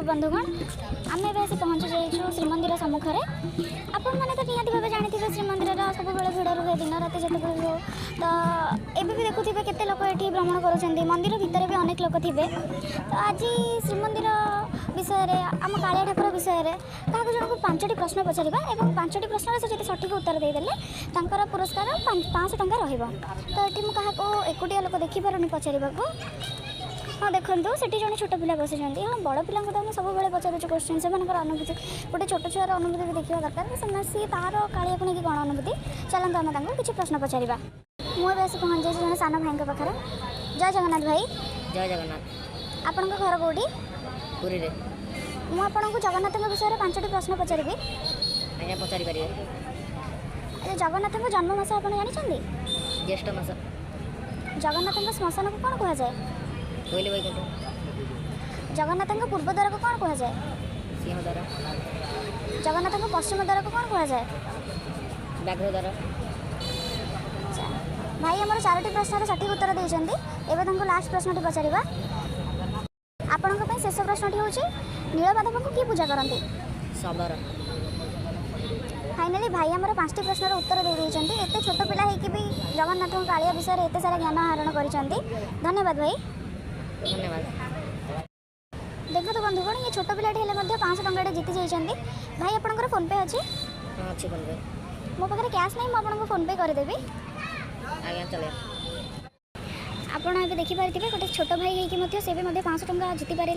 बंधुगण आम एस पहुँची जाइए श्रीमंदिर सम्मुखें। आपण मैंने तो निहती भाव जानी श्रीमंदिर सब भिड़ रुहे दिन रात जिते हो तो एबी भी देखुवे केते लोक ये भ्रमण कर मंदिर भितर भी अनेक लोक थे। तो आज श्रीमंदिर विषय आम कालिया ठाकुर विषय क्या जन को 5टी प्रश्न पचार और 5टी प्रश्न से सठिक उत्तर देदेले पुरस्कार 500 टंका रहा। तो ये मुझे एकुटिया लोक देखिपारे पचार हाँ देखो से जन छोट पिला बस हाँ बड़ पिला तो सब पचार क्वेश्चन से अनुभूति गोटे छोट छुआर अनुभूति भी देखा दरकार सी तार कालिया को लेकिन कौन अनुभूति चलते आम किसी प्रश्न पचार। मुझे आस पहुँच जाए जन सान भाई पाखे। जय जगन्नाथ भाई। जय जगन्नाथ। आपण घर कौटी? पुरी रे। मु आपको जगन्नाथ विषय 5टी प्रश्न पचारि। आज्ञा पचारि पारे। जगन्नाथ जन्म मास आप जानते? ज्येष्ठ मास। जगन्नाथ श्मशान को कौन कह जाए? कोइली वैकुंठ। जगन्नाथ पूर्वद्वार को कौन कह जाए? सिंहद्वार। जगन्नाथ पश्चिम द्वार को कौन कह जाए? व्याघ्रद्वार। भाई आम 4टी प्रश्न सठिक उत्तर देते एवं लास्ट प्रश्न पचार। आपण शेष प्रश्न हूँ नीलमाधव को किए पूजा करती? शबर। फाइनाली भाई आमर 5टी प्रश्न उत्तर दे देते एत छोट पिला होगी भी जगन्नाथ कालिया विषय एत सारा ज्ञान आहरण कर। धन्यवाद भाई। धन्यवाद। देखो तो बंधुगण ये छोट पिलाटी हेल्ले 500 टंका जीति जाइए। भाई आपंकर फोन पे अच्छी? अच्छी फोन पे। मो पाखे कैश नहीं मुझे फोन पे करदेवी। आज्ञा चले। आपड़ ये देखिपारे गोटे छोट भाई होगी से भी 500 टंका जीति पारे।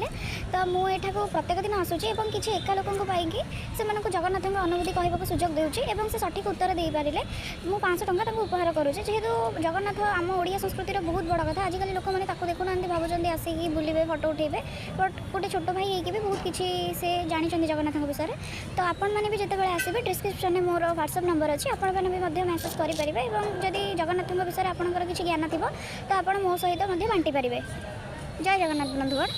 तो मुझे प्रत्येक दिन आसूची और किसी एका लोक से जगन्नाथ अनुभूति कहवाक सुजोग दूसरी से सठिक उत्तर दे पारे मुझे 500 टंका उपहार करुचे। जेहेतु जगन्नाथ आम ओडिया संस्कृतिर बहुत बड़ कथा। आजिकल लोक मैंने देखुना भावुँ आसिक बुलवे फोटो उठेबे बट गोटे छोट भाई होगी भी बहुत किसी से जानते जगन्नाथ विषय। तो आपण मैंने भी जिते आसबे डिस्क्रिप्शन में मोर व्हाट्सएप नंबर अच्छी आपण मैंने मेसेज करेंगे और जदि जगन्नाथ विषय आपंकर किसी ज्ञान थी तो आप मो सहित बांटी पारे। जय जगन्नाथ बंधुगण।